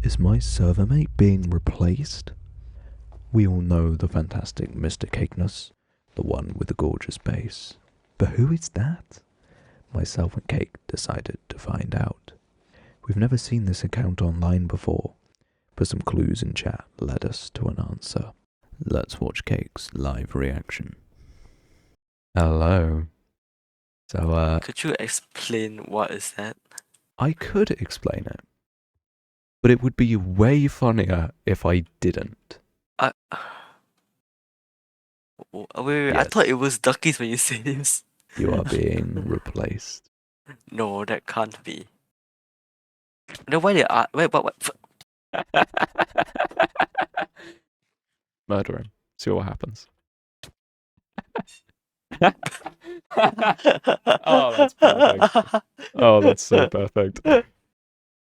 Is my server mate being replaced? We all know the fantastic Mr. Cakeness, the one with the gorgeous base. But who is that? Myself and Cake decided to find out. We've never seen this account online before, but some clues in chat led us to an answer. Let's watch Cake's live reaction. Hello. So, Could you explain what is that? I could explain it, but it would be way funnier if I didn't. I wait, I Yes. thought it was duckies when you say this. You are being replaced. No, that can't be. Then why they are? Wait, what? Murder him. See what happens. Oh, that's perfect. Oh, that's so perfect.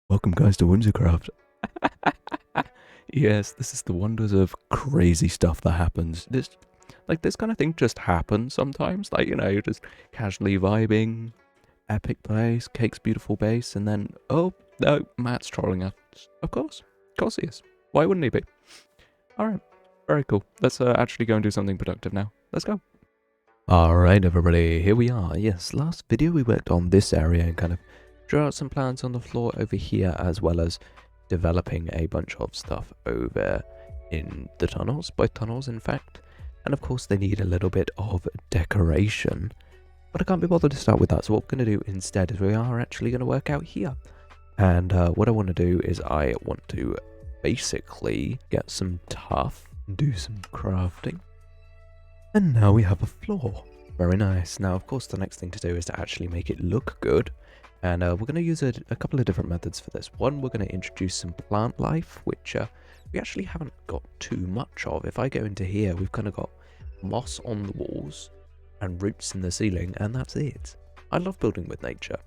Welcome, guys, to Whimsicraft. Yes, this is the wonders of crazy stuff that happens. This kind of thing just happens sometimes. Like, you know, you're just casually vibing, epic place, Cake's beautiful base, and then, oh, no, Matt's trolling us. Of course he is. Why wouldn't he be? Alright, very cool. Let's actually go and do something productive now. Let's go. Alright, everybody, here we are. Yes, last video we worked on this area and kind of drew out some plans on the floor over here, as well as developing a bunch of stuff over in the tunnels, both tunnels in fact. And of course they need a little bit of decoration, but I can't be bothered to start with that. So what we're going to do instead is we are actually going to work out here. And what I want to do is I want to basically get some tuff, do some crafting. And now we have a floor. Very nice. Now, of course, the next thing to do is to actually make it look good. And we're going to use a couple of different methods for this. One, we're going to introduce some plant life, which we actually haven't got too much of. If I go into here, we've kind of got moss on the walls and roots in the ceiling, and that's it. I love building with nature.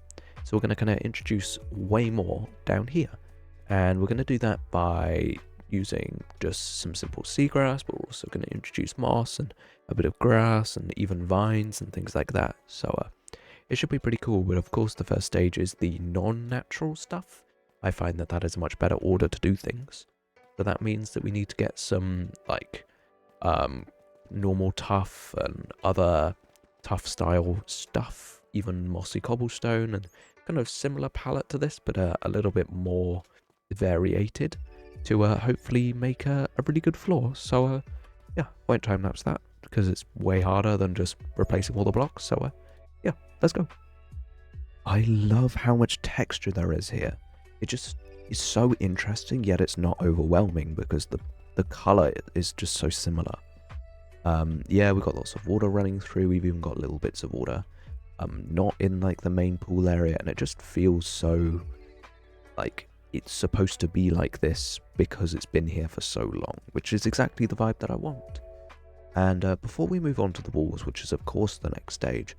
So we're going to kind of introduce way more down here. And we're going to do that by using just some simple seagrass, but we're also going to introduce moss and a bit of grass and even vines and things like that. So it should be pretty cool, but of course the first stage is the non-natural stuff. I find that that is a much better order to do things. So that means that we need to get some, like, normal tuff and other tuff style stuff, even mossy cobblestone and kind of similar palette to this, but a little bit more variated to hopefully make a really good floor. So yeah, won't time lapse that because it's way harder than just replacing all the blocks. So yeah, let's go. I love how much texture there is here. It just is so interesting, yet it's not overwhelming because the color is just so similar. Yeah, we've got lots of water running through. We've even got little bits of water not in like the main pool area, and it just feels so like it's supposed to be like this because it's been here for so long, which is exactly the vibe that I want. And before we move on to the walls, which is of course the next stage,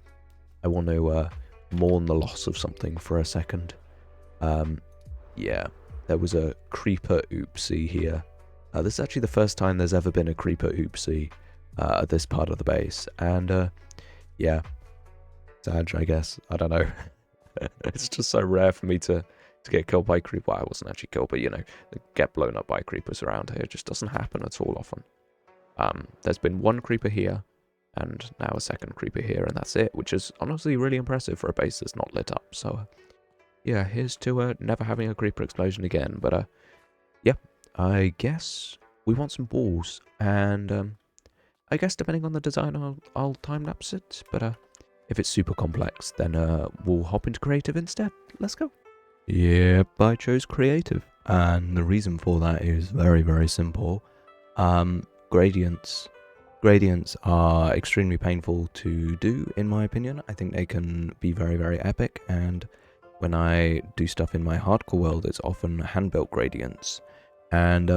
I want to mourn the loss of something for a second. Yeah, there was a creeper oopsie here. This is actually the first time there's ever been a creeper oopsie at this part of the base, and yeah, sad, I guess. I don't know. It's just so rare for me to get killed by creeper. Well, I wasn't actually killed, but you know, get blown up by creepers around here. It just doesn't happen at all often. There's been one creeper here, and now a second creeper here, and that's it, which is honestly really impressive for a base that's not lit up. So yeah, here's to never having a creeper explosion again. But yeah, I guess we want some walls, and I guess depending on the design, I'll time lapse it. But if it's super complex, then we'll hop into creative instead. Let's go. Yep, I chose creative, and the reason for that is very, very simple. Gradients are extremely painful to do, in my opinion. I think they can be very, very epic, and when I do stuff in my hardcore world, it's often hand-built gradients, and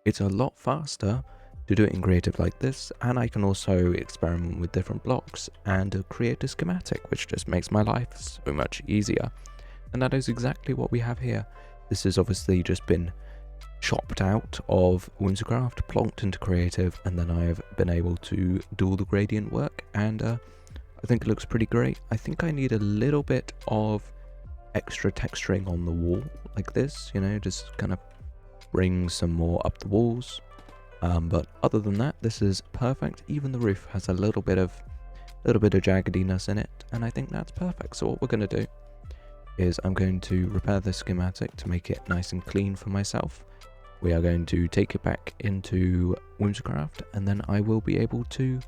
it's a lot faster to do it in creative like this, and I can also experiment with different blocks and create a schematic, which just makes my life so much easier. And that is exactly what we have here. This has obviously just been chopped out of Whimsicraft, plonked into creative, and then I have been able to do all the gradient work, and I think it looks pretty great. I think I need a little bit of extra texturing on the wall like this, you know, just kind of bring some more up the walls. But other than that, this is perfect. Even the roof has a little bit of jaggediness in it, and I think that's perfect. So what we're going to do is I'm going to repair this schematic to make it nice and clean for myself. We are going to take it back into Whimsicraft, and then I will be able to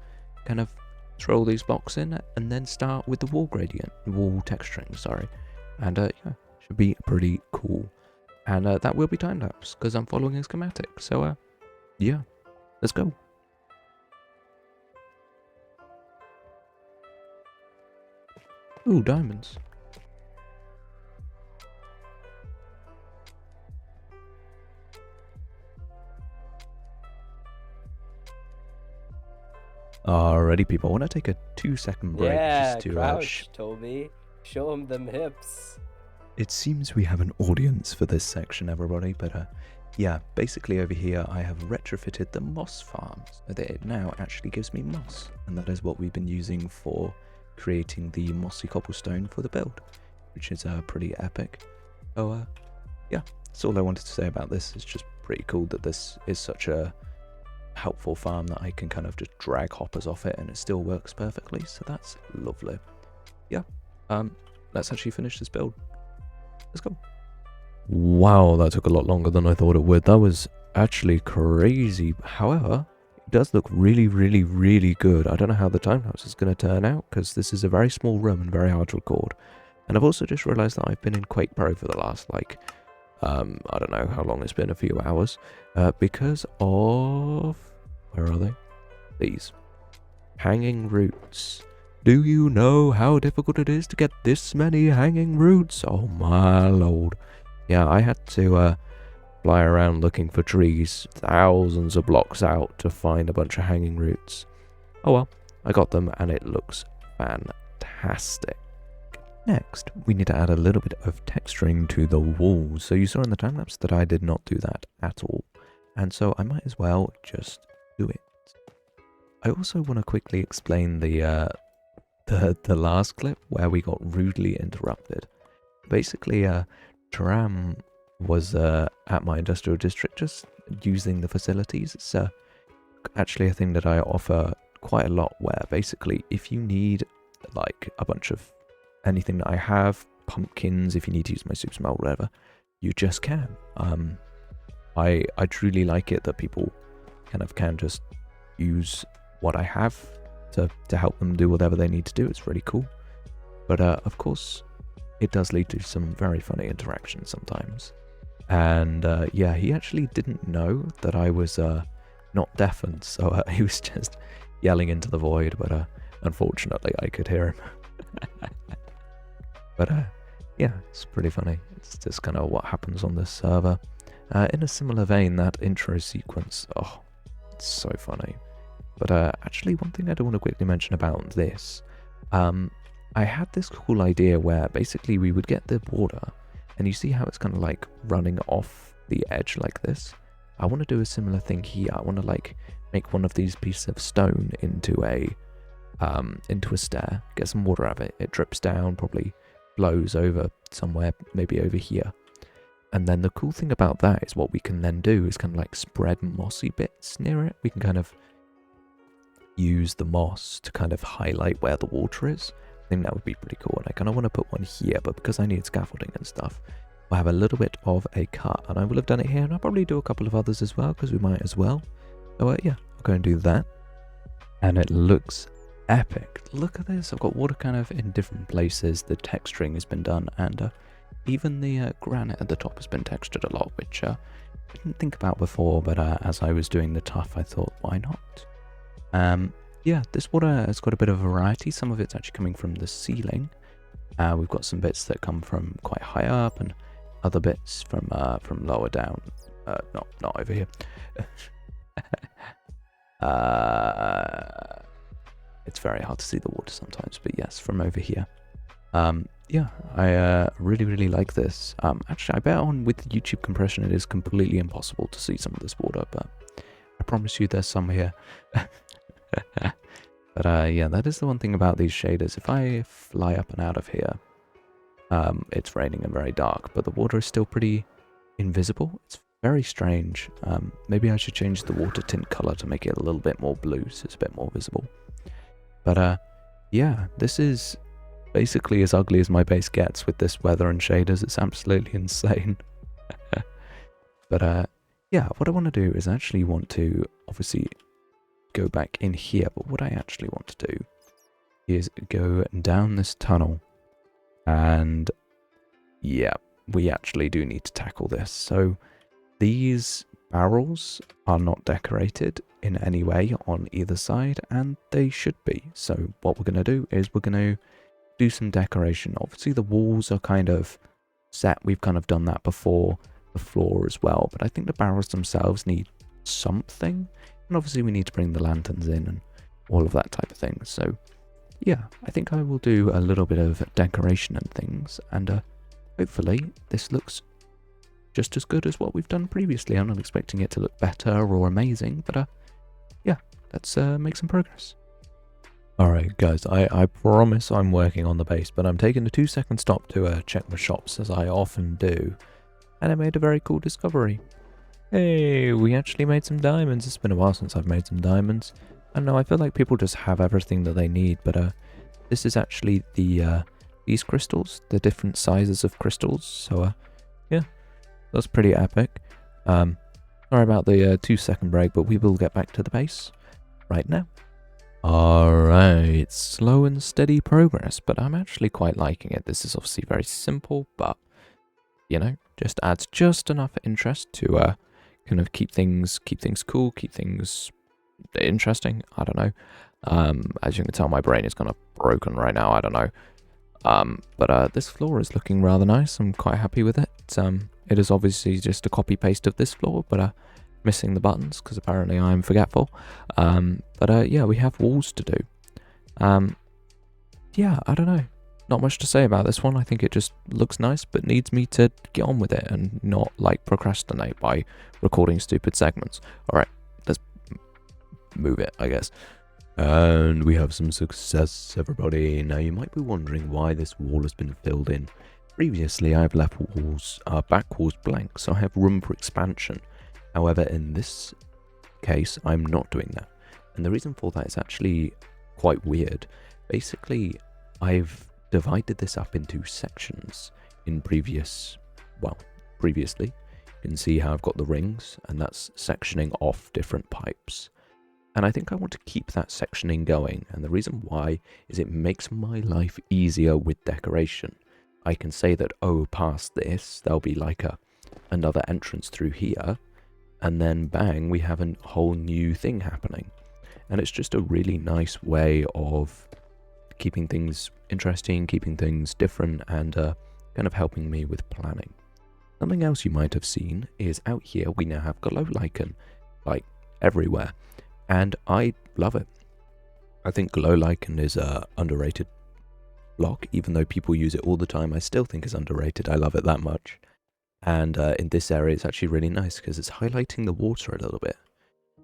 kind of throw all these blocks in and then start with the wall texturing, sorry. And yeah, should be pretty cool. And that will be time-lapse because I'm following a schematic. So yeah, let's go. Ooh, diamonds. Alrighty, people. I want to take a 2-second break just to crouch, Toby. Show him them hips. It seems we have an audience for this section, everybody, but yeah, basically over here I have retrofitted the moss farm so that it now actually gives me moss, and that is what we've been using for creating the mossy cobblestone for the build, which is pretty epic. So yeah, that's all I wanted to say about this. It's just pretty cool that this is such a helpful farm that I can kind of just drag hoppers off it and it still works perfectly, so that's lovely. Yeah, let's actually finish this build. Let's go. Wow, that took a lot longer than I thought it would. That was actually crazy. However, it does look really, really, really good. I don't know how the time-lapse is going to turn out because this is a very small room and very hard to record. And I've also just realized that I've been in Quake Pro for the last, like, I don't know how long it's been, a few hours, because of, where are they? These hanging roots. Do you know how difficult it is to get this many hanging roots? Oh my lord. Yeah, I had to fly around looking for trees thousands of blocks out to find a bunch of hanging roots. Oh well, I got them and it looks fantastic. Next, we need to add a little bit of texturing to the walls. So you saw in the time-lapse that I did not do that at all. And so I might as well just do it. I also want to quickly explain the last clip where we got rudely interrupted. Basically, Tram was at my industrial district just using the facilities. It's actually a thing that I offer quite a lot, where basically if you need like a bunch of anything that I have, pumpkins, if you need to use my soup smell, whatever, you just can. I truly like it that people kind of can just use what I have to help them do whatever they need to do. It's really cool. But of course, it does lead to some very funny interactions sometimes. And yeah, he actually didn't know that I was not deafened, so he was just yelling into the void, but unfortunately I could hear him. But yeah, it's pretty funny. It's just kind of what happens on this server. In a similar vein, that intro sequence, oh, it's so funny. But actually, one thing I do want to quickly mention about this, I had this cool idea where basically we would get the water, and you see how it's kind of like running off the edge like this? I want to do a similar thing here. I want to like make one of these pieces of stone into a stair, get some water out of it. It drips down, probably blows over somewhere, maybe over here. And then the cool thing about that is what we can then do is kind of like spread mossy bits near it. We can kind of use the moss to kind of highlight where the water is. I think that would be pretty cool. And I kind of want to put one here, but because I need scaffolding and stuff, I'll have a little bit of a cut. And I will have done it here, and I'll probably do a couple of others as well, because we might as well. So yeah, I'll go and do that. And it looks epic. Look at this. I've got water kind of in different places. The texturing has been done, and even the granite at the top has been textured a lot, which I didn't think about before, but as I was doing the tuff, I thought, why not? Yeah, this water has got a bit of variety. Some of it's actually coming from the ceiling. We've got some bits that come from quite high up, and other bits from lower down. Not over here. It's very hard to see the water sometimes, but yes, from over here. Yeah, I really, really like this. Actually, I bet on with the YouTube compression, it is completely impossible to see some of this water, but I promise you there's some here. But yeah, that is the one thing about these shaders. If I fly up and out of here, it's raining and very dark, but the water is still pretty invisible. It's Very strange. Maybe I should change the water tint color to make it a little bit more blue so it's a bit more visible. But yeah, this is basically as ugly as my base gets with this weather and shaders. It's absolutely insane. But yeah, what I want to do is actually want to obviously go back in here, but what I actually want to do is go down this tunnel, and yeah, we actually do need to tackle this. So these barrels are not decorated in any way on either side, and they should be. So what we're going to do is we're going to do some decoration. Obviously the walls are kind of set, we've kind of done that before, the floor as well, but I think the barrels themselves need something, and obviously we need to bring the lanterns in and all of that type of thing. So yeah, I think I will do a little bit of decoration and things, and hopefully this looks just as good as what we've done previously. I'm not expecting it to look better or amazing, but yeah, let's make some progress. Alright guys, I promise I'm working on the base, but I'm taking a 2-second stop to check my shops, as I often do, and I made a very cool discovery. Hey, we actually made some diamonds. It's been a while since I've made some diamonds. I don't know, I feel like people just have everything that they need, but this is actually the these crystals, the different sizes of crystals, so yeah, that's pretty epic. Sorry about the 2-second break, but we will get back to the base right now. Alright, slow and steady progress, but I'm actually quite liking it. This is obviously very simple, but, you know, just adds just enough interest to kind of keep things cool, keep things interesting. I don't know. As you can tell, my brain is kind of broken right now. I don't know. But this floor is looking rather nice. I'm quite happy with it. It is obviously just a copy paste of this floor, but missing the buttons because apparently I'm forgetful. But yeah, we have walls to do. Yeah, I don't know. Not much to say about this one. I think it just looks nice, but needs me to get on with it and not like procrastinate by recording stupid segments. Alright, let's move it, I guess. And we have some success, everybody. Now you might be wondering why this wall has been filled in. Previously, I've left back walls blank, so I have room for expansion. However, in this case, I'm not doing that. And the reason for that is actually quite weird. Basically, I've divided this up into sections in previously. You can see how I've got the rings, and that's sectioning off different pipes. And I think I want to keep that sectioning going, and the reason why is it makes my life easier with decoration. I can say that, oh, past this, there'll be like another entrance through here, and then bang, we have a whole new thing happening. And it's just a really nice way of keeping things interesting, keeping things different, and kind of helping me with planning. Something else you might have seen is out here we now have glow lichen, like everywhere, and I love it. I think glow lichen is a underrated block, even though people use it all the time. I still think it's underrated. I love it that much. And in this area it's actually really nice because it's highlighting the water a little bit.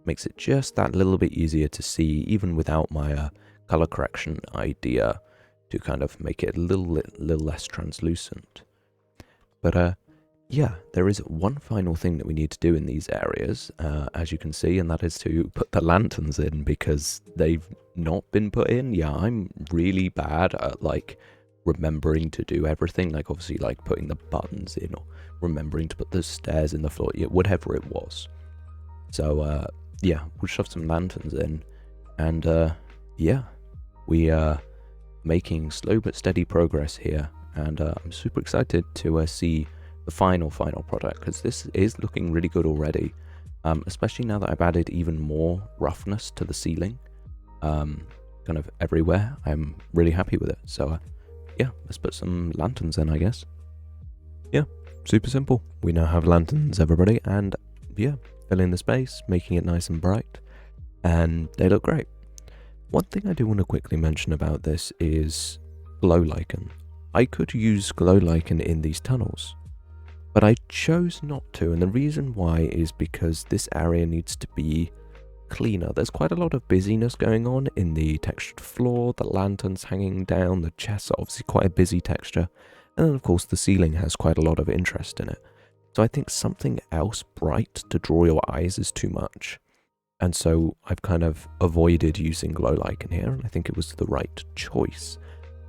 Makes it just that little bit easier to see, even without my color correction idea to kind of make it a little less translucent. But yeah, there is one final thing that we need to do in these areas, as you can see, and that is to put the lanterns in, because they've not been put in. Yeah, I'm really bad at like remembering to do everything, like obviously like putting the buttons in or remembering to put the stairs in the floor, yeah, whatever it was. So yeah, we'll shove some lanterns in, and yeah, we are making slow but steady progress here, and I'm super excited to see the final product, because this is looking really good already, especially now that I've added even more roughness to the ceiling, kind of everywhere. I'm really happy with it. So yeah, let's put some lanterns in, I guess. Yeah, super simple. We now have lanterns, everybody, and yeah, filling the space, making it nice and bright, and they look great. One thing I do want to quickly mention about this is glow lichen. I could use glow lichen in these tunnels, but I chose not to, and the reason why is because this area needs to be cleaner. There's quite a lot of busyness going on in the textured floor, the lanterns hanging down, the chests are obviously quite a busy texture, and then of course the ceiling has quite a lot of interest in it. So I think something else bright to draw your eyes is too much. And so I've kind of avoided using glow lichen here, and I think it was the right choice.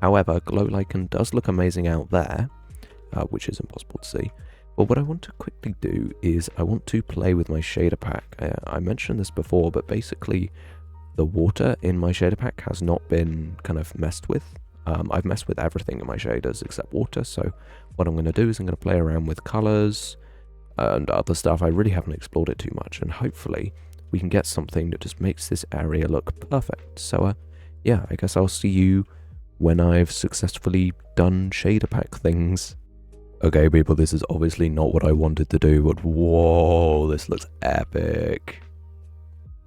However, glow lichen does look amazing out there, which is impossible to see. But what I want to quickly do is I want to play with my shader pack. I mentioned this before, but basically the water in my shader pack has not been kind of messed with. I've messed with everything in my shaders except water, so what I'm going to do is I'm going to play around with colors and other stuff. I really haven't explored it too much, and hopefully we can get something that just makes this area look perfect. So yeah, I guess I'll see you when I've successfully done shader pack things. Okay, people, this is obviously not what I wanted to do, but whoa, this looks epic.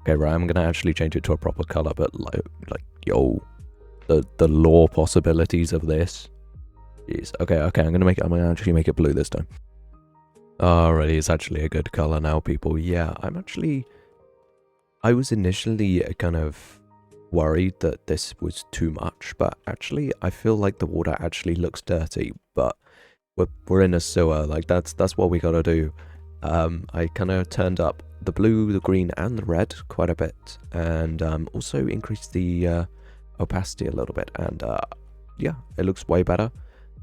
Okay, right, I'm gonna actually change it to a proper color, but like yo, the lore possibilities of this. Jeez. Okay, I'm gonna actually make it blue this time. Alrighty, it's actually a good color now, people. Yeah, I was initially kind of worried that this was too much, but actually I feel like the water actually looks dirty, but we're in a sewer, like that's what we gotta do. I kind of turned up the blue, the green, and the red quite a bit, and also increased the opacity a little bit, and yeah, it looks way better.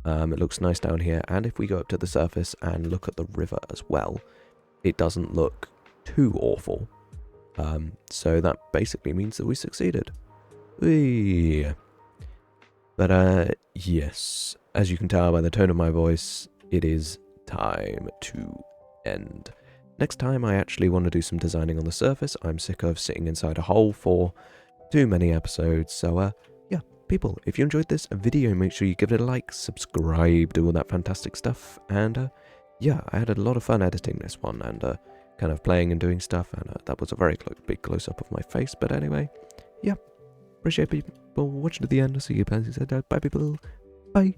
It looks nice down here, and if we go up to the surface and look at the river as well, it doesn't look too awful. So that basically means that we succeeded. Whee! But yes, as you can tell by the tone of my voice, it is time to end. Next time I actually want to do some designing on the surface. I'm sick of sitting inside a hole for too many episodes. So yeah, people, if you enjoyed this video, make sure you give it a like, subscribe, do all that fantastic stuff. And yeah, I had a lot of fun editing this one and kind of playing and doing stuff, and that was a very big close-up of my face. But anyway, yeah, appreciate people watching to the end. I'll see you guys. Bye people, bye.